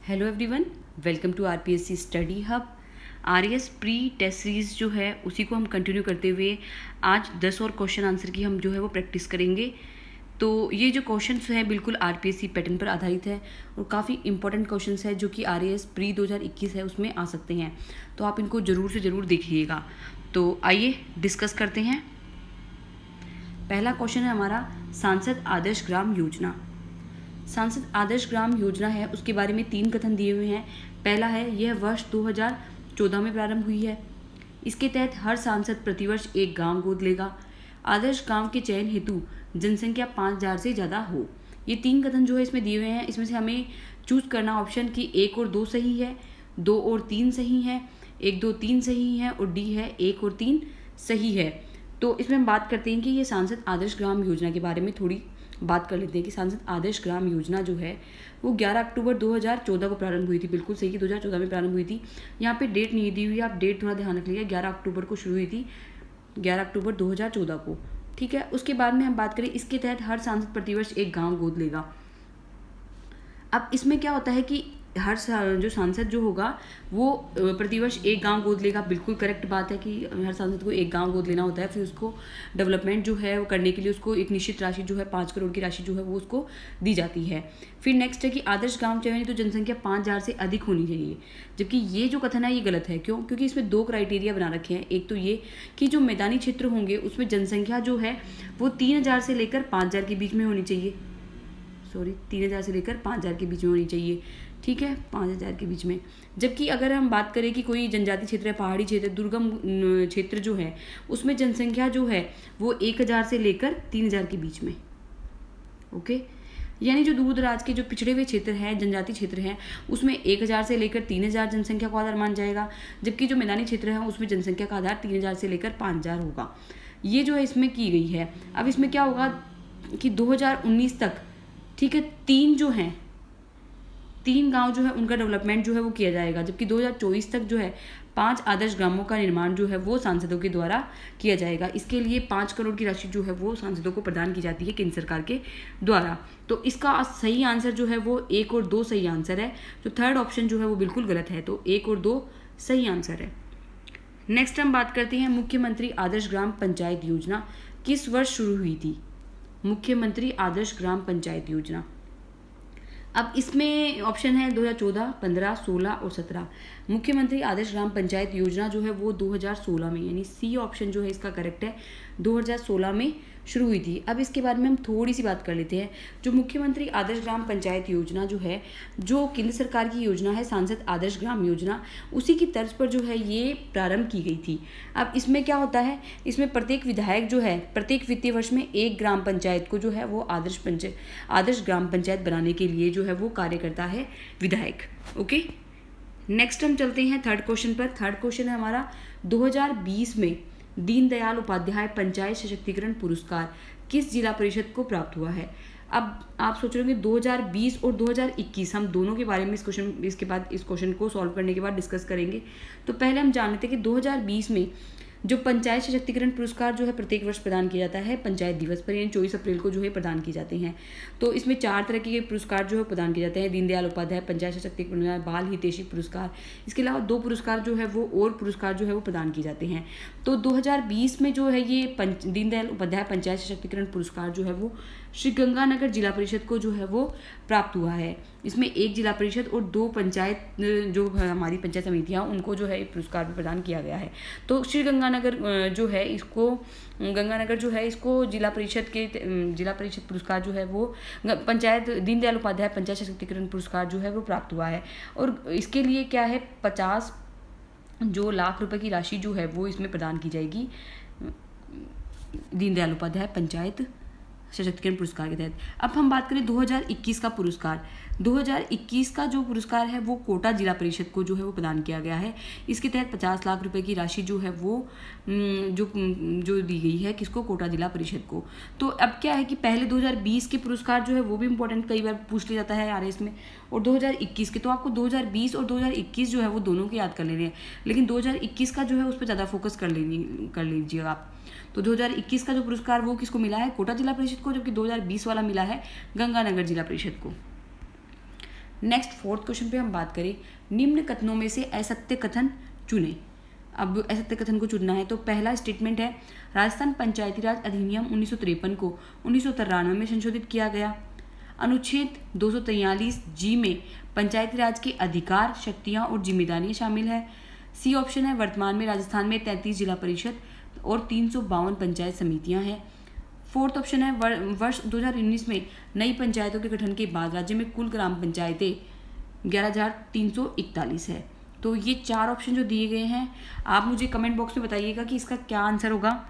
Hello everyone, welcome to RPSC study hub. RS pre test series जो है उसी को हम कंटिन्यू करते हुए आज 10 और क्वेश्चन आंसर की हम जो है वो प्रैक्टिस करेंगे। तो ये जो क्वेश्चंस हैं बिल्कुल आरपीएससी पैटर्न पर आधारित है और काफ़ी इंपॉर्टेंट क्वेश्चंस है जो कि आरएस प्री 2021 है उसमें आ सकते हैं, तो आप इनको ज़रूर से ज़रूर देखिएगा। तो आइए डिस्कस करते हैं। पहला क्वेश्चन है हमारा, सांसद आदर्श ग्राम योजना। सांसद आदर्श ग्राम योजना है उसके बारे में 3 कथन दिए हुए हैं। पहला है, यह वर्ष 2014 में प्रारंभ हुई है। इसके तहत हर सांसद प्रतिवर्ष एक गांव गोद लेगा। आदर्श गांव के चयन हेतु जनसंख्या 5000 से ज़्यादा हो। ये 3 कथन जो है इसमें दिए हुए हैं। इसमें से हमें चूज़ करना ऑप्शन कि 1 और 2 सही है, 2 और 3 सही है, 1, 2, 3 सही है और डी है 1 और 3 सही है। तो इसमें हम बात करते हैं कि ये सांसद आदर्श ग्राम योजना के बारे में थोड़ी बात कर लेते हैं कि सांसद आदर्श ग्राम योजना जो है वो 11 अक्टूबर 2014 को प्रारंभ हुई थी। बिल्कुल सही, 2014 में प्रारंभ हुई थी। यहाँ पे डेट नहीं दी हुई है, आप डेट थोड़ा ध्यान रख लीजिए। 11 अक्टूबर को शुरू हुई थी, 11 अक्टूबर 2014 को। ठीक है, उसके बाद में हम बात करें, इसके तहत हर सांसद प्रतिवर्ष एक गाँव गोद लेगा। अब इसमें क्या होता है कि हर जो सांसद जो होगा वो प्रतिवर्ष एक गांव गोद लेगा। बिल्कुल करेक्ट बात है कि हर सांसद को एक गांव गोद लेना होता है। फिर उसको डेवलपमेंट जो है वो करने के लिए उसको एक निश्चित राशि जो है 5 करोड़ की राशि जो है वो उसको दी जाती है। फिर नेक्स्ट है कि आदर्श गांव चयनित तो जनसंख्या 5000 से अधिक होनी चाहिए, जबकि ये जो कथन है ये गलत है। क्यों? क्योंकि इसमें 2 क्राइटेरिया बना रखे हैं। एक तो ये कि जो मैदानी क्षेत्र होंगे उसमें जनसंख्या जो है वो 3000 से लेकर 5000 के बीच में होनी चाहिए। 3000 से लेकर 5000 के बीच में होनी चाहिए। ठीक है, 5000 के बीच में। जबकि अगर हम बात करें कि कोई जनजाति क्षेत्र है, पहाड़ी क्षेत्र, दुर्गम क्षेत्र जो है उसमें जनसंख्या जो है वो 1000 से लेकर 3000 के बीच में। ओके, यानी जो दूर दराज के जो पिछड़े हुए क्षेत्र हैं, जनजाति क्षेत्र हैं, उसमें 1000 से लेकर 3000 जनसंख्या का आधार मान जाएगा। जबकि जो मैदानी क्षेत्र है उसमें जनसंख्या का आधार 3000 से लेकर 5000 होगा। ये जो है इसमें की गई है। अब इसमें क्या होगा कि 2019 तक, ठीक है, 3 गांव जो है उनका डेवलपमेंट जो है वो किया जाएगा। जबकि 2024 तक जो है 5 आदर्श ग्रामों का निर्माण जो है वो सांसदों के द्वारा किया जाएगा। इसके लिए 5 करोड़ की राशि जो है वो सांसदों को प्रदान की जाती है केंद्र सरकार के द्वारा। तो इसका सही आंसर जो है वो 1 और 2 सही आंसर है। जो थर्ड ऑप्शन जो है वो बिल्कुल गलत है। तो 1 और 2 सही आंसर है। नेक्स्ट हम बात करते हैं, मुख्यमंत्री आदर्श ग्राम पंचायत योजना किस वर्ष शुरू हुई थी? मुख्यमंत्री आदर्श ग्राम पंचायत योजना, अब इसमें ऑप्शन है 2014, 15, 16 और 17। मुख्यमंत्री आदर्श ग्राम पंचायत योजना जो है वो 2016 में, यानी सी ऑप्शन जो है इसका करेक्ट है, 2016 में शुरू हुई थी। अब इसके बारे में हम थोड़ी सी बात कर लेते हैं। जो मुख्यमंत्री आदर्श ग्राम पंचायत योजना जो है, जो केंद्र सरकार की योजना है सांसद आदर्श ग्राम योजना, उसी की तर्ज पर जो है ये प्रारंभ की गई थी। अब इसमें क्या होता है, इसमें प्रत्येक विधायक जो है प्रत्येक वित्तीय वर्ष में एक ग्राम पंचायत को जो है वो आदर्श ग्राम पंचायत बनाने के लिए जो है वो कार्य करता है विधायक। ओके, नेक्स्ट हम चलते हैं थर्ड क्वेश्चन पर। थर्ड क्वेश्चन है हमारा, 2020 में दीनदयाल उपाध्याय पंचायत सशक्तिकरण पुरस्कार किस जिला परिषद को प्राप्त हुआ है? अब आप सोच रहे होंगे 2020 और 2021, हम दोनों के बारे में इसके बाद इस क्वेश्चन को सॉल्व करने के बाद डिस्कस करेंगे। तो पहले हम जान लेते हैं कि 2020 में जो पंचायत सशक्तिकरण पुरस्कार जो है प्रत्येक वर्ष प्रदान किया जाता है पंचायत दिवस पर, यानी 24 अप्रैल को जो है प्रदान किए जाते हैं। तो इसमें 4 तरह के पुरस्कार जो है प्रदान किए जाते हैं। दीनदयाल उपाध्याय पंचायत सशक्तिकरण, बाल हितैषी पुरस्कार, इसके अलावा 2 पुरस्कार जो है वो और पुरस्कार जो है वो प्रदान किए जाते हैं। तो 2020 में जो है ये दीनदयाल उपाध्याय पंचायत सशक्तिकरण पुरस्कार जो है वो श्रीगंगानगर जिला परिषद को जो है वो प्राप्त हुआ है। इसमें 1 जिला परिषद और 2 पंचायत जो हमारी पंचायत समितियाँ उनको जो है पुरस्कार भी प्रदान किया गया है। तो श्रीगंगानगर जो है इसको जिला परिषद पुरस्कार जो है वो पंचायत दीनदयाल उपाध्याय पंचायत सशक्तिकरण पुरस्कार जो है वो प्राप्त हुआ है। और इसके लिए क्या है, 50 लाख रुपए की राशि जो है वो इसमें प्रदान की जाएगी दीनदयाल उपाध्याय पंचायत सशक्तिकरण पुरस्कार के तहत। अब हम बात करें 2021 का पुरस्कार। 2021 का जो पुरस्कार है वो कोटा जिला परिषद को जो है वो प्रदान किया गया है। इसके तहत 50 लाख रुपए की राशि जो है वो जो दी गई है किसको, कोटा जिला परिषद को। तो अब क्या है कि पहले 2020 के पुरस्कार जो है वो भी इंपॉर्टेंट, कई बार पूछ लिया जाता है आरएस में, और 2021 के। तो आपको 2020 और 2021 जो है वो दोनों के याद कर लेने हैं, लेकिन 2021 का जो है उस पर ज़्यादा फोकस कर लीजिएगा आप। तो 2021 का जो पुरस्कार वो किसको मिला है, कोटा जिला परिषद को, जबकि 2020 वाला मिला है गंगानगर जिला परिषद को। नेक्स्ट फोर्थ क्वेश्चन पे हम बात करें, निम्न कथनों में से असत्य कथन चुने। अब असत्य कथन को चुनना है। तो पहला स्टेटमेंट है, राजस्थान पंचायती राज अधिनियम 1953 को 1993 में संशोधित किया गया। अनुच्छेद 243 जी में पंचायती राज के अधिकार, शक्तियां और जिम्मेदारियां शामिल है। सी ऑप्शन है, वर्तमान में राजस्थान में 33 जिला परिषद और 352 पंचायत समितियां हैं। फोर्थ ऑप्शन है, वर्ष 2019 में नई पंचायतों के गठन के बाद राज्य में कुल ग्राम पंचायतें 11,341 है। तो ये 4 ऑप्शन जो दिए गए हैं, आप मुझे कमेंट बॉक्स में बताइएगा कि इसका क्या आंसर होगा।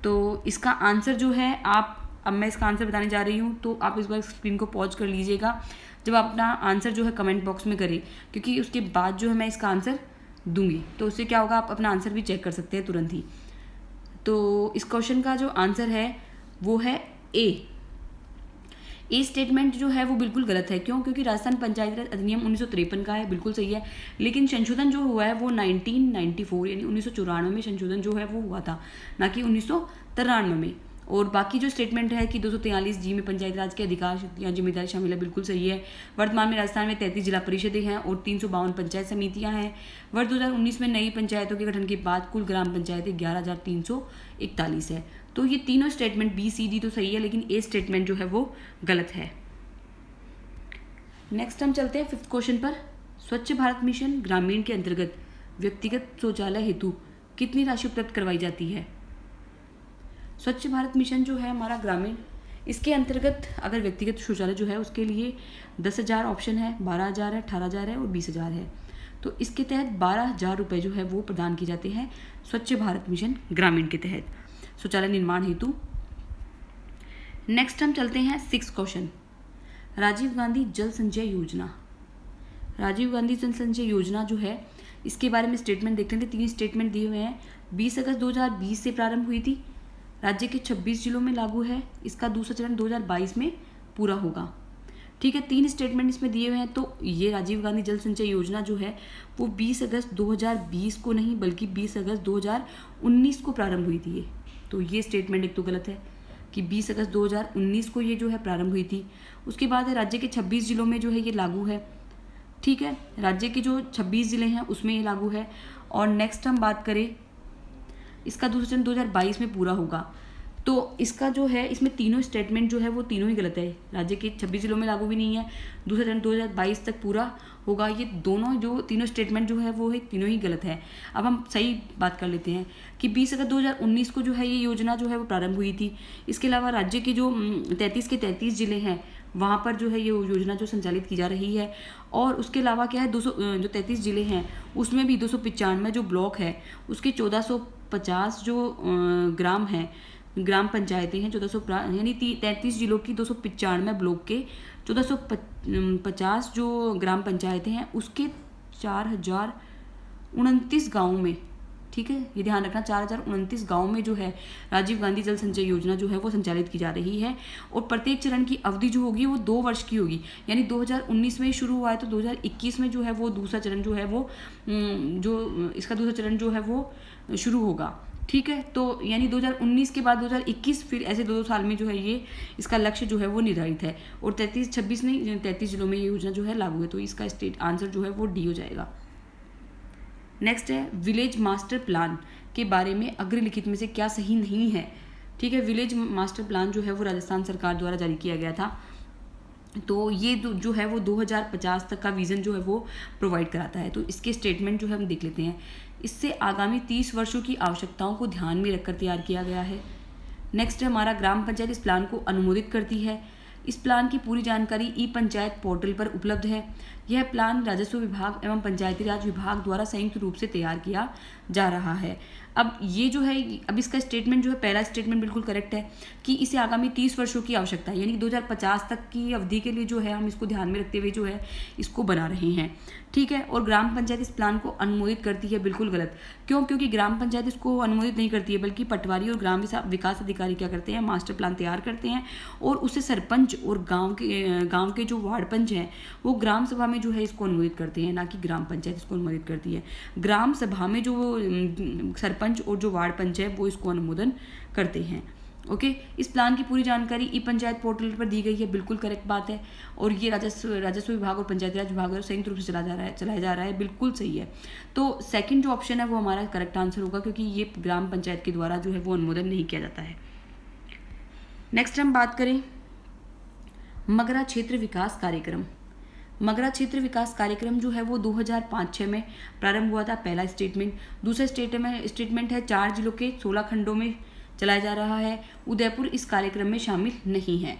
तो इसका आंसर जो है, अब मैं इसका आंसर बताने जा रही हूँ, तो आप इस बार स्क्रीन को पॉज कर लीजिएगा जब आप अपना आंसर जो है कमेंट बॉक्स में करें, क्योंकि उसके बाद जो है मैं इसका आंसर दूंगी, तो उससे क्या होगा, आप अपना आंसर भी चेक कर सकते हैं तुरंत ही। तो इस क्वेश्चन का जो आंसर है वो है ए स्टेटमेंट जो है वो बिल्कुल गलत है। क्यों? क्योंकि राजस्थान पंचायती राज अधिनियम 1953 का है, बिल्कुल सही है, लेकिन संशोधन जो हुआ है वो 1994 यानी 1994 में संशोधन जो है वो हुआ था, ना कि 1993 में। और बाकी जो स्टेटमेंट है कि 243 जी में पंचायती राज के अधिकार, शक्तियां, जिम्मेदारी शामिल है, बिल्कुल सही है। वर्तमान में राजस्थान में 33 जिला परिषदें हैं और 352 पंचायत समितियां हैं। वर्ष 2019 में नई पंचायतों के गठन के बाद कुल ग्राम पंचायतें 11,341 है। तो ये तीनों स्टेटमेंट बी सी डी तो सही है, लेकिन ए स्टेटमेंट जो है वो गलत है। नेक्स्ट हम चलते हैं फिफ्थ क्वेश्चन पर। स्वच्छ भारत मिशन ग्रामीण के अंतर्गत व्यक्तिगत शौचालय हेतु कितनी राशि उपलब्ध करवाई जाती है? स्वच्छ भारत मिशन जो है हमारा ग्रामीण, इसके अंतर्गत अगर व्यक्तिगत शौचालय जो है उसके लिए 10,000 ऑप्शन है, 12,000 है, 18,000 है और 20,000 है। तो इसके तहत 12,000 रुपये जो है वो प्रदान किए जाते हैं स्वच्छ भारत मिशन ग्रामीण के तहत शौचालय निर्माण हेतु। नेक्स्ट हम चलते हैं 6 क्वेश्चन, राजीव गांधी जल संचय योजना। राजीव गांधी जल संचय योजना जो है, इसके बारे में स्टेटमेंट देखते हैं। 3 स्टेटमेंट दिए हुए हैं। 20 अगस्त 2020 से प्रारंभ हुई थी, राज्य के 26 जिलों में लागू है, इसका दूसरा चरण 2022 में पूरा होगा। ठीक है, 3 स्टेटमेंट इसमें दिए हुए हैं। तो ये राजीव गांधी जल संचय योजना जो है वो 20 अगस्त 2020 को नहीं बल्कि 20 अगस्त 2019 को प्रारंभ हुई थी। तो ये स्टेटमेंट एक तो गलत है कि 20 अगस्त 2019 को ये जो है प्रारंभ हुई थी। उसके बाद है राज्य के 26 जिलों में जो है ये लागू है। ठीक है, राज्य के जो 26 जिले हैं उसमें ये लागू है। और नेक्स्ट हम बात करें, इसका दूसरा चरण 2022 में पूरा होगा। तो इसका जो है, इसमें तीनों स्टेटमेंट जो है वो तीनों ही गलत है। राज्य के 26 जिलों में लागू भी नहीं है, दूसरा चरण 2022 तक पूरा होगा। ये दोनों जो तीनों स्टेटमेंट जो है वो है तीनों ही गलत है। अब हम सही बात कर लेते हैं कि 20 अगस्त 2019 को जो है ये योजना जो है वो प्रारंभ हुई थी। इसके अलावा राज्य के जो 33 के 33 जिले हैं वहाँ पर जो है ये योजना जो संचालित की जा रही है। और उसके अलावा क्या है, 200 जो 33 जिले हैं उसमें भी 295 जो ब्लॉक है उसके 1450 जो ग्राम हैं, ग्राम पंचायतें हैं, 1450 यानी 33 जिलों की 295 ब्लॉक के 1450 जो ग्राम पंचायतें हैं उसके 4029 गाँवों में, ठीक है, ये ध्यान रखना, 4029 गाँव में जो है राजीव गांधी जल संचय योजना जो है वो संचालित की जा रही है। और प्रत्येक चरण की अवधि जो होगी वो 2 वर्ष की होगी। यानी 2019 में शुरू हुआ है तो 2021 में जो है वो दूसरा चरण जो है वो जो इसका दूसरा चरण जो है वो शुरू होगा। ठीक है, तो यानी 2019 के बाद 2021 फिर ऐसे 2 साल में जो है ये इसका लक्ष्य जो है वो निर्धारित है। और 33 नहीं 33 जिलों में ये योजना जो है लागू है। तो इसका आंसर जो है वो डी हो जाएगा। नेक्स्ट है, विलेज मास्टर प्लान के बारे में अग्रलिखित में से क्या सही नहीं है? ठीक है, विलेज मास्टर प्लान जो है वो राजस्थान सरकार द्वारा जारी किया गया था। तो ये जो है वो 2050 तक का विज़न जो है वो प्रोवाइड कराता है। तो इसके स्टेटमेंट जो है हम देख लेते हैं। इससे आगामी 30 वर्षों की आवश्यकताओं को ध्यान में रखकर तैयार किया गया है। नेक्स्ट है हमारा, ग्राम पंचायत इस प्लान को अनुमोदित करती है। इस प्लान की पूरी जानकारी ई पंचायत पोर्टल पर उपलब्ध है। यह प्लान राजस्व विभाग एवं पंचायती राज विभाग द्वारा संयुक्त रूप से तैयार किया जा रहा है। अब ये जो है, अब इसका स्टेटमेंट जो है, पहला स्टेटमेंट बिल्कुल करेक्ट है कि इसे आगामी 30 वर्षों की आवश्यकता है, यानी 2050 तक की अवधि के लिए जो है हम इसको ध्यान में रखते हुए जो है इसको बना रहे हैं। ठीक है, और ग्राम पंचायत इस प्लान को अनुमोदित करती है, बिल्कुल गलत। क्यों? क्योंकि ग्राम पंचायत इसको अनुमोदित नहीं करती है, बल्कि पटवारी और ग्राम विकास अधिकारी क्या करते हैं, मास्टर प्लान तैयार करते हैं और उसे सरपंच और गाँव के जो वार्ड पंच हैं वो ग्राम सभा में जो है इसको अनुमोदित करते हैं, ना कि ग्राम पंचायत इसको अनुमोदित करती है। ग्राम सभा में जो सरपंच और जो वार्ड पंच है वो इसको अनुमोदन करते हैं। ओके इस प्लान की पूरी जानकारी ई पंचायत पोर्टल पर दी गई है, बिल्कुल करेक्ट बात है। और ये राजस्व विभाग और पंचायती राज विभाग संयुक्त रूप से चलाया जा रहा है, बिल्कुल सही है। तो सेकंड जो ऑप्शन है वो हमारा करेक्ट आंसर होगा, क्योंकि ये ग्राम पंचायत के द्वारा जो है वो अनुमोदन नहीं किया जाता है। नेक्स्ट हम बात करें मगरा क्षेत्र विकास कार्यक्रम। मगरा क्षेत्र विकास कार्यक्रम जो है वो 2005-06 में प्रारंभ हुआ था, पहला स्टेटमेंट। दूसरा स्टेटमेंट है 4 जिलों के 16 खंडों में चलाया जा रहा है, उदयपुर इस कार्यक्रम में शामिल नहीं है।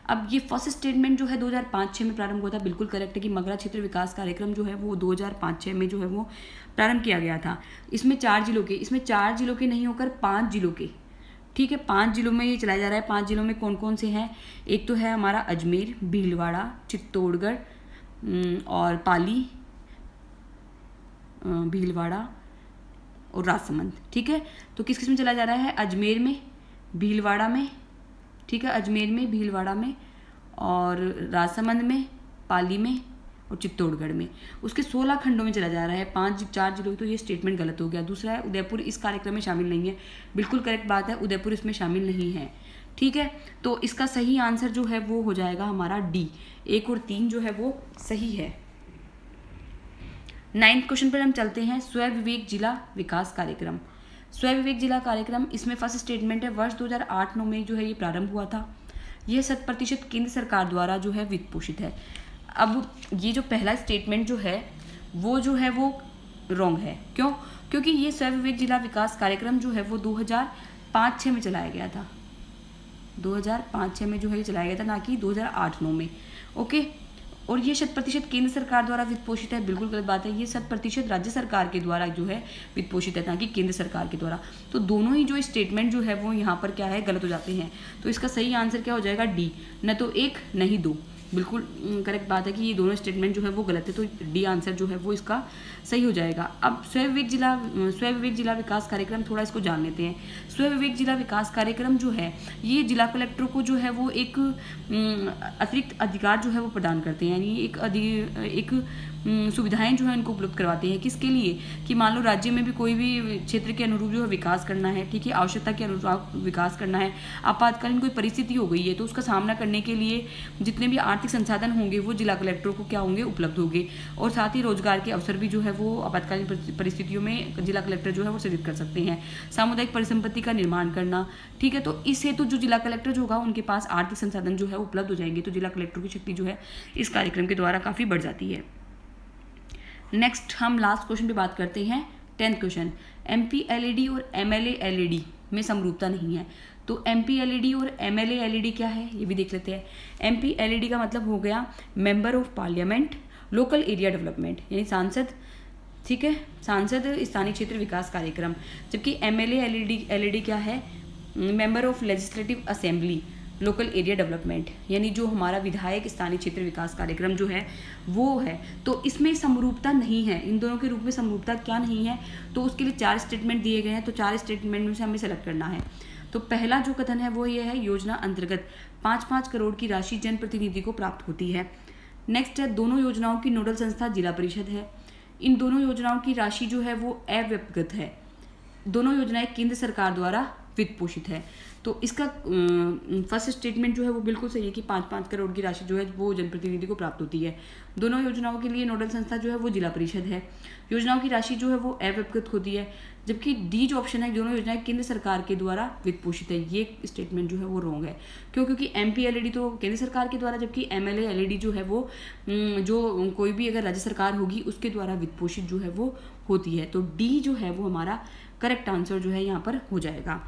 अब ये फर्स्ट स्टेटमेंट जो है 2005-06 में प्रारंभ हुआ था, बिल्कुल करेक्ट है कि मगरा क्षेत्र विकास कार्यक्रम जो है वो 2005-06 में जो है वो प्रारंभ किया गया था। इसमें 4 जिलों के नहीं होकर 5 जिलों के, ठीक है, 5 जिलों में ये चलाया जा रहा है। 5 जिलों में कौन कौन से हैं? एक तो है हमारा अजमेर, भीलवाड़ा, चित्तौड़गढ़ और पाली, भीलवाड़ा और राजसमंद, ठीक है। तो किस किस में चला जा रहा है? अजमेर में, भीलवाड़ा में, ठीक है, अजमेर में, भीलवाड़ा में और राजसमंद में, पाली में और चित्तौड़गढ़ में। उसके 16 खंडों में चला जा रहा है, 4 जिलों, तो ये स्टेटमेंट गलत हो गया। दूसरा है उदयपुर इस कार्यक्रम में शामिल नहीं है, बिल्कुल करेक्ट बात है, उदयपुर इसमें शामिल नहीं है, ठीक है। तो इसका सही आंसर जो है वो हो जाएगा हमारा डी, 1 और 3 जो है वो सही है। 9th क्वेश्चन पर हम चलते हैं, स्वयं विवेक जिला विकास कार्यक्रम। स्वयं विवेक जिला कार्यक्रम, इसमें फर्स्ट स्टेटमेंट है वर्ष 2008-09 में जो है ये प्रारंभ हुआ था। यह 100% केंद्र सरकार द्वारा जो है वित्त पोषित है। अब ये जो पहला स्टेटमेंट जो है वो रॉन्ग है, क्यों? क्योंकि ये स्वयं विवेक जिला विकास कार्यक्रम जो है वो 2005-06 में चलाया गया था, 2005-06 में जो है ये चलाया गया था, ना कि 2008-09 में, ओके। और ये 100% केंद्र सरकार द्वारा वित्त पोषित है, बिल्कुल गलत बात है। ये 100% राज्य सरकार के द्वारा जो है वित्त पोषित है, ना कि केंद्र सरकार के द्वारा। तो दोनों ही जो स्टेटमेंट जो है वो यहाँ पर क्या है, गलत हो जाते हैं। तो इसका सही आंसर क्या हो जाएगा? डी, न तो 1 न ही 2, बिल्कुल करेक्ट बात है कि ये दोनों स्टेटमेंट जो है वो गलत है, तो डी आंसर जो है वो इसका सही हो जाएगा। अब स्वयं विवेक जिला विकास कार्यक्रम, थोड़ा इसको जान लेते हैं। स्वयं विवेक जिला विकास कार्यक्रम जो है ये जिला कलेक्टर को जो है वो एक अतिरिक्त अधिकार जो है वो प्रदान करते हैं, यानी एक सुविधाएं जो है उनको उपलब्ध करवाते हैं। किसके लिए? कि मान लो राज्य में भी कोई भी क्षेत्र के अनुरूप जो है विकास करना है, ठीक है, आवश्यकता के अनुरूप विकास करना है, आपातकालीन कोई परिस्थिति हो गई है तो उसका सामना करने के लिए जितने भी आर्थिक संसाधन होंगे वो जिला कलेक्टरों को क्या होंगे, उपलब्ध होंगे। और साथ ही रोजगार के अवसर भी जो है वो आपातकालीन परिस्थितियों में जिला कलेक्टर जो है वो सृजित कर सकते हैं। सामुदायिक परिसंपत्ति का निर्माण करना, ठीक है। तो इस हेतु जो जिला कलेक्टर जो होगा उनके पास आर्थिक संसाधन जो है उपलब्ध हो जाएंगे, तो जिला कलेक्टर की शक्ति जो है इस कार्यक्रम के द्वारा काफ़ी बढ़ जाती है। नेक्स्ट हम लास्ट क्वेश्चन पे बात करते हैं, 10th क्वेश्चन। MPLAD और MLALAD में समरूपता नहीं है, तो MPLAD और MLALAD क्या है ये भी देख लेते हैं। MPLAD का मतलब हो गया member of parliament local area development, यानी सांसद, ठीक है, सांसद स्थानीय क्षेत्र विकास कार्यक्रम। जबकि MLALAD क्या है? Member of legislative assembly local area development, यानी जो हमारा विधायक स्थानीय क्षेत्र विकास कार्यक्रम जो है वो है। तो इसमें समरूपता नहीं है, इन दोनों के रूप में समरूपता क्या नहीं है, तो उसके लिए 4 स्टेटमेंट दिए गए हैं, तो 4 स्टेटमेंट में से हमें सेलेक्ट करना है। तो पहला जो कथन है वो ये है, योजना अंतर्गत 5-5 करोड़ की राशि जनप्रतिनिधि को प्राप्त होती है। नेक्स्ट है, दोनों योजनाओं की नोडल संस्था जिला परिषद है। इन दोनों योजनाओं की राशि जो है वो अव्यक्तिगत है, दोनों योजनाएं केंद्र सरकार द्वारा वित्त पोषित है। तो इसका फर्स्ट स्टेटमेंट जो है वो बिल्कुल सही है कि 5-5 करोड़ की राशि जो है वो जनप्रतिनिधि को प्राप्त होती है। दोनों योजनाओं के लिए नोडल संस्था जो है वो जिला परिषद है। योजनाओं की राशि जो है वो अव्यक्तिगत होती है। जबकि डी जो ऑप्शन है, दोनों योजनाएं केंद्र सरकार के द्वारा वित्त पोषित है, ये स्टेटमेंट जो है वो रॉन्ग है। क्यों? क्योंकि MPLAD तो केंद्र सरकार के द्वारा, जबकि MLALAD जो है वो जो कोई भी अगर राज्य सरकार होगी उसके द्वारा वित्त पोषित जो है वो होती है। तो डी जो है वो हमारा करेक्ट आंसर जो है यहाँ पर हो जाएगा।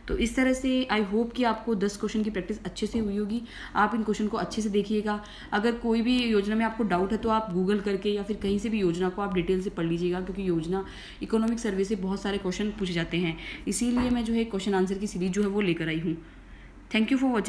तो इस तरह से आई होप कि आपको 10 क्वेश्चन की प्रैक्टिस अच्छे से हुई होगी। आप इन क्वेश्चन को अच्छे से देखिएगा। अगर कोई भी योजना में आपको डाउट है तो आप गूगल करके या फिर कहीं से भी योजना को आप डिटेल से पढ़ लीजिएगा, क्योंकि योजना इकोनॉमिक सर्वे से बहुत सारे क्वेश्चन पूछे जाते हैं। इसीलिए मैं जो है क्वेश्चन आंसर की सीरीज जो है वो लेकर आई हूँ। Thank you for watching.